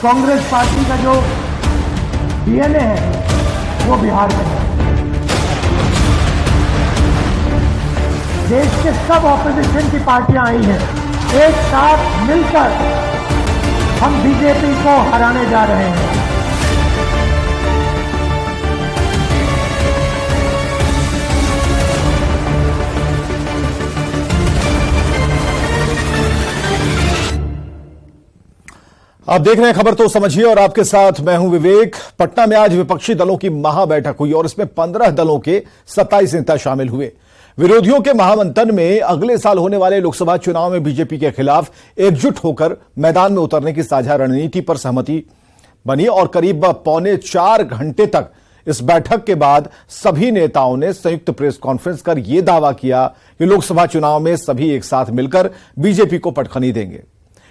Congress party का जो DNA है वो बिहार में है। देश के सब ऑपोजिशन की पार्टियां आई हैं, एक साथ मिलकर हम बीजेपी को हराने जा रहे हैं। आप देख रहे हैं खबर तो समझिए और आपके साथ मैं हूं विवेक। पटना में आज विपक्षी दलों की महाबैठक हुई और इसमें 15 दलों के 27 नेता शामिल हुए। विरोधियों के महामंथन में अगले साल होने वाले लोकसभा चुनाव में बीजेपी के खिलाफ एकजुट होकर मैदान में उतरने की साझा रणनीति पर सहमति बनी और करीब 3.25 घंटे तक इस बैठक के बाद सभी नेताओं ने संयुक्त प्रेस कॉन्फ्रेंस कर यह दावा किया कि लोकसभा चुनाव में सभी एक साथ मिलकर बीजेपी को पटखनी देंगे।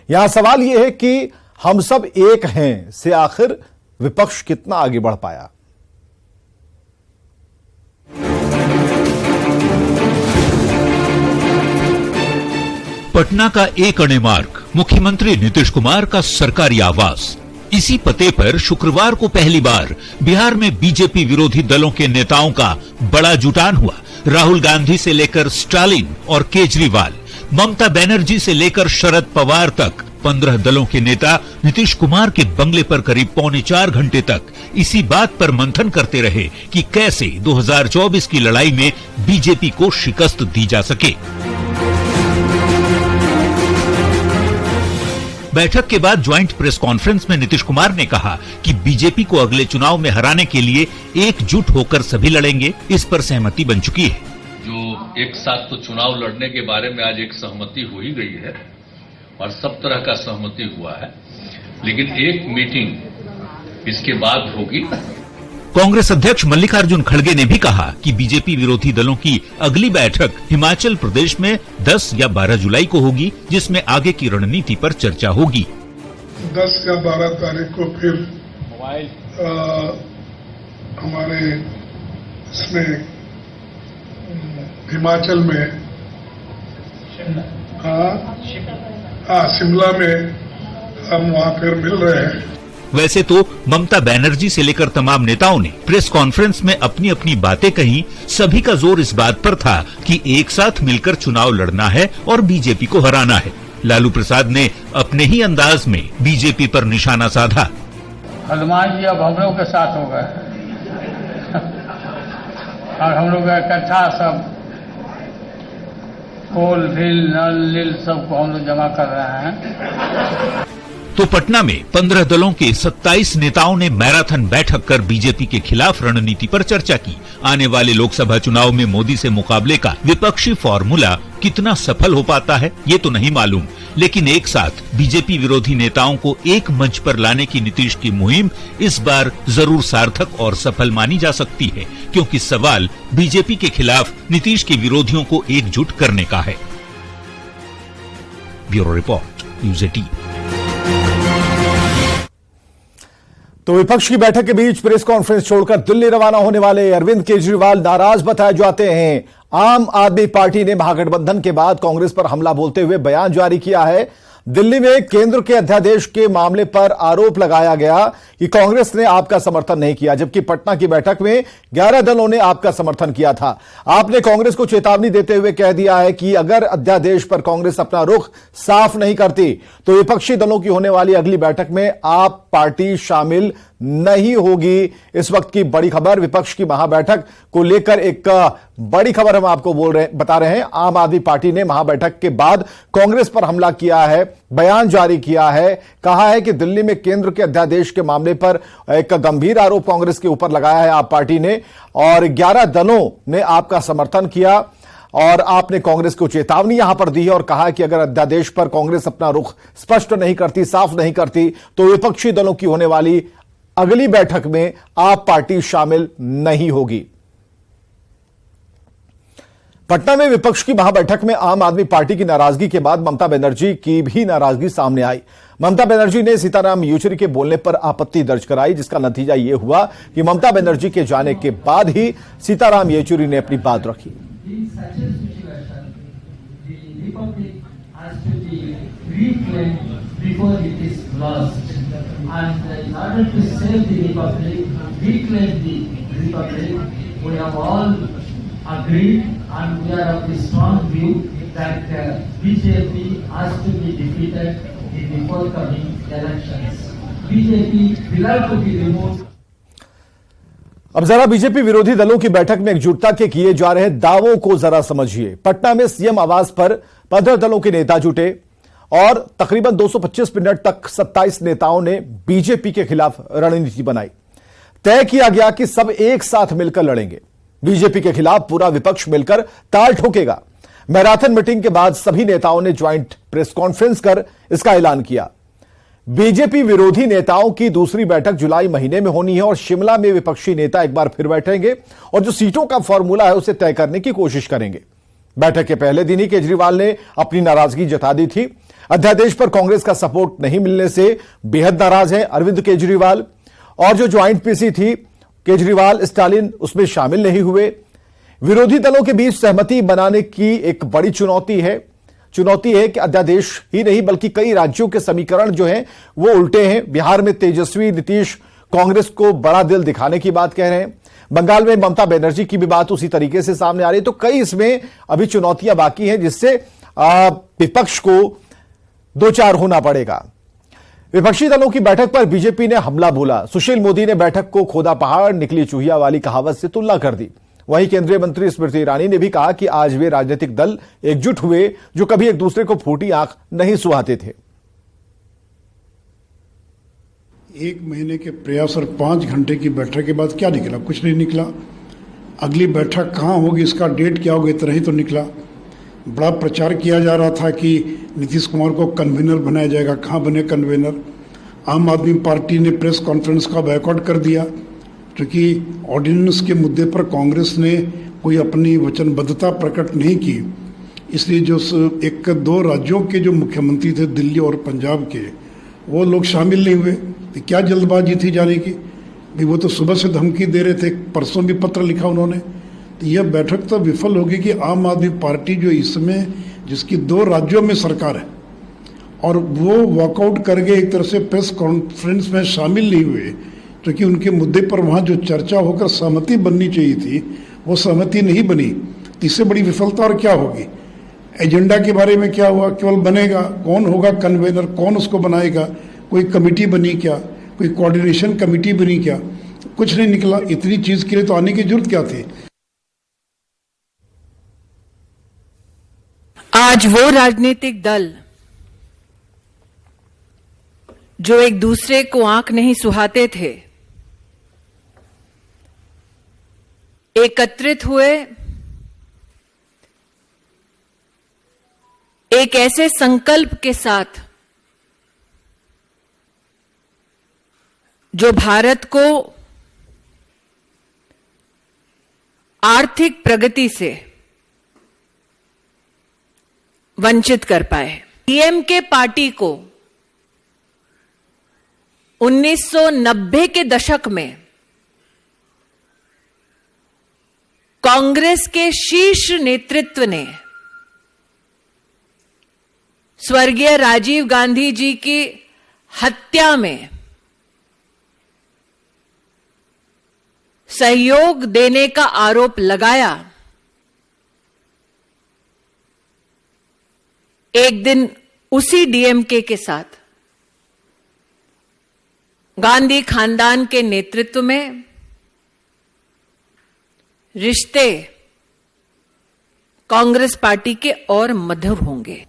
यहां सवाल यह है कि हम सब एक हैं से आखिर विपक्ष कितना आगे बढ़ पाया। पटना का एक अणे मार्ग, मुख्यमंत्री नीतीश कुमार का सरकारी आवास। इसी पते पर शुक्रवार को पहली बार बिहार में बीजेपी विरोधी दलों के नेताओं का बड़ा जुटान हुआ। राहुल गांधी से लेकर स्टालिन और केजरीवाल, ममता बनर्जी से लेकर शरद पवार तक 15 दलों के नेता नीतीश कुमार के बंगले पर करीब 3.25 घंटे तक इसी बात पर मंथन करते रहे कि कैसे 2024 की लड़ाई में बीजेपी को शिकस्त दी जा सके। बैठक के बाद ज्वाइंट प्रेस कॉन्फ्रेंस में नीतीश कुमार ने कहा कि बीजेपी को अगले चुनाव में हराने के लिए एकजुट होकर सभी लड़ेंगे। इस पर सहमति बन चुकी है। जो एक साथ तो चुनाव लड़ने के बारे में आज एक सहमति हो ही गई है और सब तरह का सहमति हुआ है, लेकिन एक मीटिंग इसके बाद होगी। कांग्रेस अध्यक्ष मल्लिकार्जुन खड़गे ने भी कहा कि बीजेपी विरोधी दलों की अगली बैठक हिमाचल प्रदेश में 10 या 12 जुलाई को होगी, जिसमें आगे की रणनीति पर चर्चा होगी। 10 या 12 तारीख को फिर हमारे इसमें हिमाचल में शिमला में हम वहां फिर मिल रहे हैं। वैसे तो ममता बनर्जी से लेकर तमाम नेताओं ने प्रेस कॉन्फ्रेंस में अपनी अपनी बातें कही। सभी का जोर इस बात पर था कि एक साथ मिलकर चुनाव लड़ना है और बीजेपी को हराना है। लालू प्रसाद ने अपने ही अंदाज में बीजेपी पर निशाना साधा। हनुमान जी अब हम लोग के साथ हो गए और हम लोग इकट्ठा सब कोल ढील नल नील सबको हम लोग जमा कर रहे हैं। तो पटना में 15 दलों के 27 नेताओं ने मैराथन बैठक कर बीजेपी के खिलाफ रणनीति पर चर्चा की। आने वाले लोकसभा चुनाव में मोदी से मुकाबले का विपक्षी फॉर्मूला कितना सफल हो पाता है ये तो नहीं मालूम, लेकिन एक साथ बीजेपी विरोधी नेताओं को एक मंच पर लाने की नीतीश की मुहिम इस बार जरूर सार्थक और सफल मानी जा सकती है, क्योंकि सवाल बीजेपी के खिलाफ नीतीश के विरोधियों को एकजुट करने का है। Bureau report, news 18। तो विपक्ष की बैठक के बीच प्रेस कॉन्फ्रेंस छोड़कर दिल्ली रवाना होने वाले अरविंद केजरीवाल नाराज बताए जाते हैं। आम आदमी पार्टी ने महागठबंधन के बाद कांग्रेस पर हमला बोलते हुए बयान जारी किया है। दिल्ली में केंद्र के अध्यादेश के मामले पर आरोप लगाया गया कि कांग्रेस ने आपका समर्थन नहीं किया, जबकि पटना की बैठक में 11 दलों ने आपका समर्थन किया था। आपने कांग्रेस को चेतावनी देते हुए कह दिया है कि अगर अध्यादेश पर कांग्रेस अपना रुख साफ नहीं करती तो विपक्षी दलों की होने वाली अगली बैठक में आप पार्टी शामिल नहीं होगी। इस वक्त की बड़ी खबर, विपक्ष की महाबैठक को लेकर एक बड़ी खबर हम आपको बता रहे हैं। आम आदमी पार्टी ने महाबैठक के बाद कांग्रेस पर हमला किया है, बयान जारी किया है, कहा है कि दिल्ली में केंद्र के अध्यादेश के मामले पर एक गंभीर आरोप कांग्रेस के ऊपर लगाया है आप पार्टी ने, और 11 दलों ने आपका समर्थन किया और आपने कांग्रेस को चेतावनी यहां पर दी है और कहा कि अगर अध्यादेश पर कांग्रेस अपना रुख स्पष्ट नहीं करती, साफ नहीं करती, तो विपक्षी दलों की होने वाली अगली बैठक में आप पार्टी शामिल नहीं होगी। पटना में विपक्ष की महाबैठक में आम आदमी पार्टी की नाराजगी के बाद ममता बनर्जी की भी नाराजगी सामने आई। ममता बनर्जी ने सीताराम येचुरी के बोलने पर आपत्ति दर्ज कराई, जिसका नतीजा यह हुआ कि ममता बनर्जी के जाने के बाद ही सीताराम येचुरी ने अपनी बात रखी। And in order to save the republic, reclaim the republic, we have all agreed and we are of the strong view that BJP has to be defeated in the forthcoming elections. BJP will have to be removed. अब जरा BJP विरोधी दलों की बैठक में एकजुटता के किए जा रहे दावों को जरा समझिए। पटना में सीएम आवास पर 15 दलों के नेता जुटे और तकरीबन 225 मिनट तक 27 नेताओं ने बीजेपी के खिलाफ रणनीति बनाई। तय किया गया कि सब एक साथ मिलकर लड़ेंगे। बीजेपी के खिलाफ पूरा विपक्ष मिलकर ताल ठोकेगा। मैराथन मीटिंग के बाद सभी नेताओं ने ज्वाइंट प्रेस कॉन्फ्रेंस कर इसका ऐलान किया। बीजेपी विरोधी नेताओं की दूसरी बैठक जुलाई महीने में होनी है और शिमला में विपक्षी नेता एक बार फिर बैठेंगे और जो सीटों का फॉर्मूला है उसे तय करने की कोशिश करेंगे। बैठक के पहले दिन ही केजरीवाल ने अपनी नाराजगी जता दी थी। अध्यादेश पर कांग्रेस का सपोर्ट नहीं मिलने से बेहद नाराज हैं अरविंद केजरीवाल। और जो ज्वाइंट पीसी थी केजरीवाल स्टालिन, उसमें शामिल नहीं हुए। विरोधी दलों के बीच सहमति बनाने की एक बड़ी चुनौती है कि अध्यादेश ही नहीं बल्कि कई राज्यों के समीकरण जो हैं वो उल्टे हैं। बिहार में तेजस्वी नीतीश कांग्रेस को बड़ा दिल दिखाने की बात कह रहे हैं। बंगाल में ममता बनर्जी की भी बात उसी तरीके से सामने आ रही है। तो कई इसमें अभी चुनौतियां बाकी हैं जिससे विपक्ष को दो चार होना पड़ेगा। विपक्षी दलों की बैठक पर बीजेपी ने हमला बोला। सुशील मोदी ने बैठक को खोदा पहाड़ निकली चूहिया वाली कहावत से तुलना कर दी। वहीं केंद्रीय मंत्री स्मृति ईरानी ने भी कहा कि आज वे राजनीतिक दल एकजुट हुए जो कभी एक दूसरे को फूटी आंख नहीं सुहाते थे। 1 महीने के प्रयास और 5 घंटे की बैठक के बाद क्या निकला? कुछ नहीं निकला। अगली बैठक कहाँ होगी, इसका डेट क्या होगा, इतना ही तो निकला। बड़ा प्रचार किया जा रहा था कि नीतीश कुमार को कन्वीनर बनाया जाएगा। कहाँ बने कन्वीनर? आम आदमी पार्टी ने प्रेस कॉन्फ्रेंस का बायकॉट कर दिया क्योंकि ऑर्डिनेंस के मुद्दे पर कांग्रेस ने कोई अपनी वचनबद्धता प्रकट नहीं की। इसलिए जो 1-2 राज्यों के जो मुख्यमंत्री थे दिल्ली और पंजाब के, वो लोग शामिल नहीं हुए। तो क्या जल्दबाजी थी जाने की? भाई वो तो सुबह से धमकी दे रहे थे, परसों भी पत्र लिखा उन्होंने। तो यह बैठक तो विफल होगी कि आम आदमी पार्टी जो इसमें जिसकी 2 राज्यों में सरकार है और वो वॉकआउट करके एक तरह से प्रेस कॉन्फ्रेंस में शामिल नहीं हुए क्योंकि उनके मुद्दे पर वहाँ जो चर्चा होकर सहमति बननी चाहिए थी वो सहमति नहीं बनी। इससे बड़ी विफलता और क्या होगी? एजेंडा के बारे में क्या हुआ? केवल बनेगा, कौन होगा कन्वेनर, कौन उसको बनाएगा? कोई कमेटी बनी क्या? कोई कोऑर्डिनेशन कमेटी बनी क्या? कुछ नहीं निकला। इतनी चीज के लिए तो आने की जरूरत क्या थी? आज वो राजनीतिक दल जो एक दूसरे को आंख नहीं सुहाते थे एकत्रित हुए एक ऐसे संकल्प के साथ जो भारत को आर्थिक प्रगति से वंचित कर पाए। डीएमके पार्टी को 1990 के दशक में कांग्रेस के शीर्ष नेतृत्व ने स्वर्गीय राजीव गांधी जी की हत्या में सहयोग देने का आरोप लगाया। एक दिन उसी डीएमके के साथ गांधी खानदान के नेतृत्व में रिश्ते कांग्रेस पार्टी के और मधुर होंगे।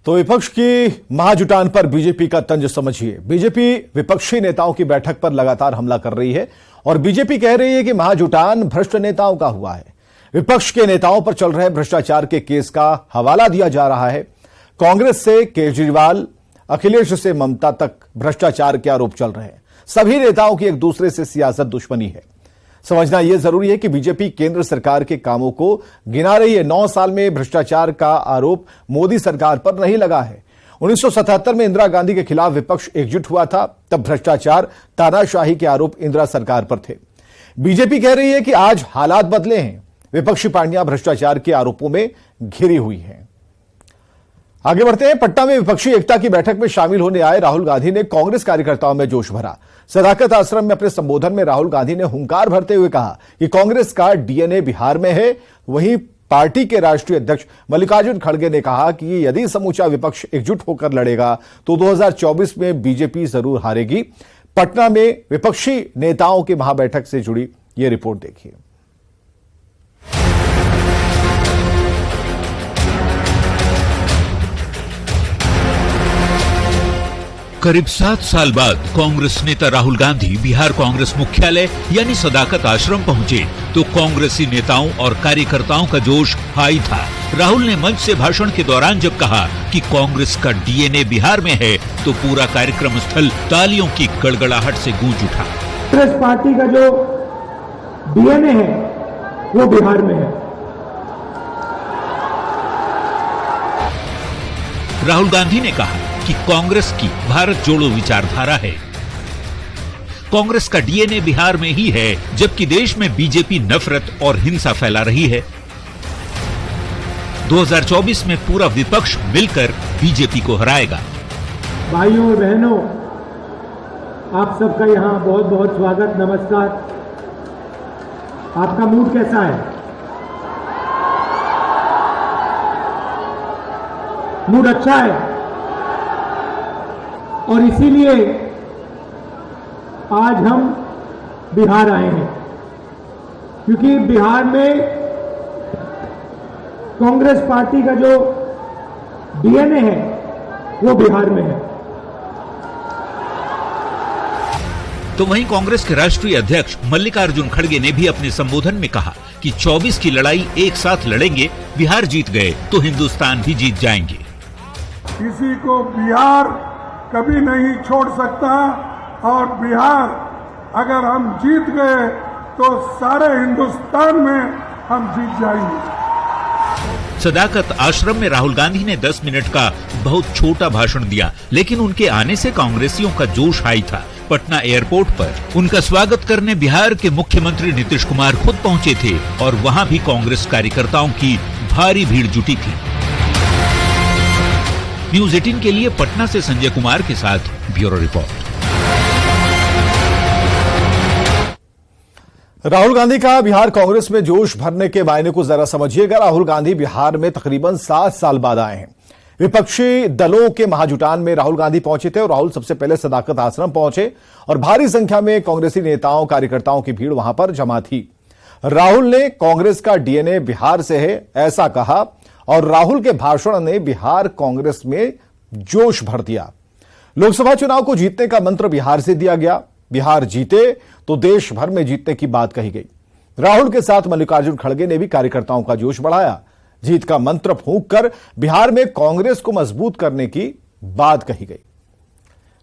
तो विपक्ष की महाजुटान पर बीजेपी का तंज समझिए। बीजेपी विपक्षी नेताओं की बैठक पर लगातार हमला कर रही है और बीजेपी कह रही है कि महाजुटान भ्रष्ट नेताओं का हुआ है। विपक्ष के नेताओं पर चल रहे भ्रष्टाचार के केस का हवाला दिया जा रहा है। कांग्रेस से केजरीवाल, अखिलेश से ममता तक भ्रष्टाचार के आरोप चल रहे हैं। सभी नेताओं की एक दूसरे से सियासत दुश्मनी है। समझना यह जरूरी है कि बीजेपी केंद्र सरकार के कामों को गिना रही है। 9 साल में भ्रष्टाचार का आरोप मोदी सरकार पर नहीं लगा है। 1977 में इंदिरा गांधी के खिलाफ विपक्ष एकजुट हुआ था, तब भ्रष्टाचार, तानाशाही के आरोप इंदिरा सरकार पर थे। बीजेपी कह रही है कि आज हालात बदले हैं। विपक्षी पार्टियां भ्रष्टाचार के आरोपों में घिरी हुई हैं। आगे बढ़ते हैं। पटना में विपक्षी एकता की बैठक में शामिल होने आए राहुल गांधी ने कांग्रेस कार्यकर्ताओं में जोश भरा। सदाकत आश्रम में अपने संबोधन में राहुल गांधी ने हुंकार भरते हुए कहा कि कांग्रेस का डीएनए बिहार में है। वहीं पार्टी के राष्ट्रीय अध्यक्ष मल्लिकार्जुन खड़गे ने कहा कि यदि समूचा विपक्ष एकजुट होकर लड़ेगा तो 2024 में बीजेपी जरूर हारेगी। पटना में विपक्षी नेताओं की महाबैठक से जुड़ी यह रिपोर्ट देखिए। करीब 7 साल बाद कांग्रेस नेता राहुल गांधी बिहार कांग्रेस मुख्यालय यानी सदाकत आश्रम पहुंचे तो कांग्रेसी नेताओं और कार्यकर्ताओं का जोश हाई था। राहुल ने मंच से भाषण के दौरान जब कहा कि कांग्रेस का डीएनए बिहार में है तो पूरा कार्यक्रम स्थल तालियों की गड़गड़ाहट से गूंज उठा। कांग्रेस पार्टी का जो डीएनए है वो बिहार में है। राहुल गांधी ने कहा कि कांग्रेस की भारत जोड़ो विचारधारा है। कांग्रेस का डीएनए बिहार में ही है, जबकि देश में बीजेपी नफरत और हिंसा फैला रही है। 2024 में पूरा विपक्ष मिलकर बीजेपी को हराएगा। भाइयों और बहनों, आप सबका यहां बहुत बहुत स्वागत, नमस्कार। आपका मूड कैसा है? मूड अच्छा है और इसीलिए आज हम बिहार आए हैं, क्योंकि बिहार में कांग्रेस पार्टी का जो डीएनए है वो बिहार में है। तो वहीं कांग्रेस के राष्ट्रीय अध्यक्ष मल्लिकार्जुन खड़गे ने भी अपने संबोधन में कहा कि 24 की लड़ाई एक साथ लड़ेंगे, बिहार जीत गए तो हिंदुस्तान भी जीत जाएंगे। किसी को बिहार कभी नहीं छोड़ सकता और बिहार अगर हम जीत गए तो सारे हिंदुस्तान में हम जीत जाएंगे। सदाकत आश्रम में राहुल गांधी ने 10 मिनट का बहुत छोटा भाषण दिया, लेकिन उनके आने से कांग्रेसियों का जोश हाई था। पटना एयरपोर्ट पर उनका स्वागत करने बिहार के मुख्यमंत्री नीतीश कुमार खुद पहुंचे थे और वहां भी कांग्रेस कार्यकर्ताओं की भारी भीड़ जुटी थी। न्यूज 18 के लिए पटना से संजय कुमार के साथ ब्यूरो रिपोर्ट। राहुल गांधी का बिहार कांग्रेस में जोश भरने के मायने को जरा समझिएगा। राहुल गांधी बिहार में तकरीबन 7 साल बाद आए हैं। विपक्षी दलों के महाजुटान में राहुल गांधी पहुंचे थे और राहुल सबसे पहले सदाकत आश्रम पहुंचे और भारी संख्या में कांग्रेसी नेताओं कार्यकर्ताओं की भीड़ वहां पर जमा थी। राहुल ने कांग्रेस का डीएनए बिहार से है ऐसा कहा और राहुल के भाषण ने बिहार कांग्रेस में जोश भर दिया। लोकसभा चुनाव को जीतने का मंत्र बिहार से दिया गया। बिहार जीते तो देश भर में जीतने की बात कही गई। राहुल के साथ मल्लिकार्जुन खड़गे ने भी कार्यकर्ताओं का जोश बढ़ाया। जीत का मंत्र फूंक कर बिहार में कांग्रेस को मजबूत करने की बात कही गई।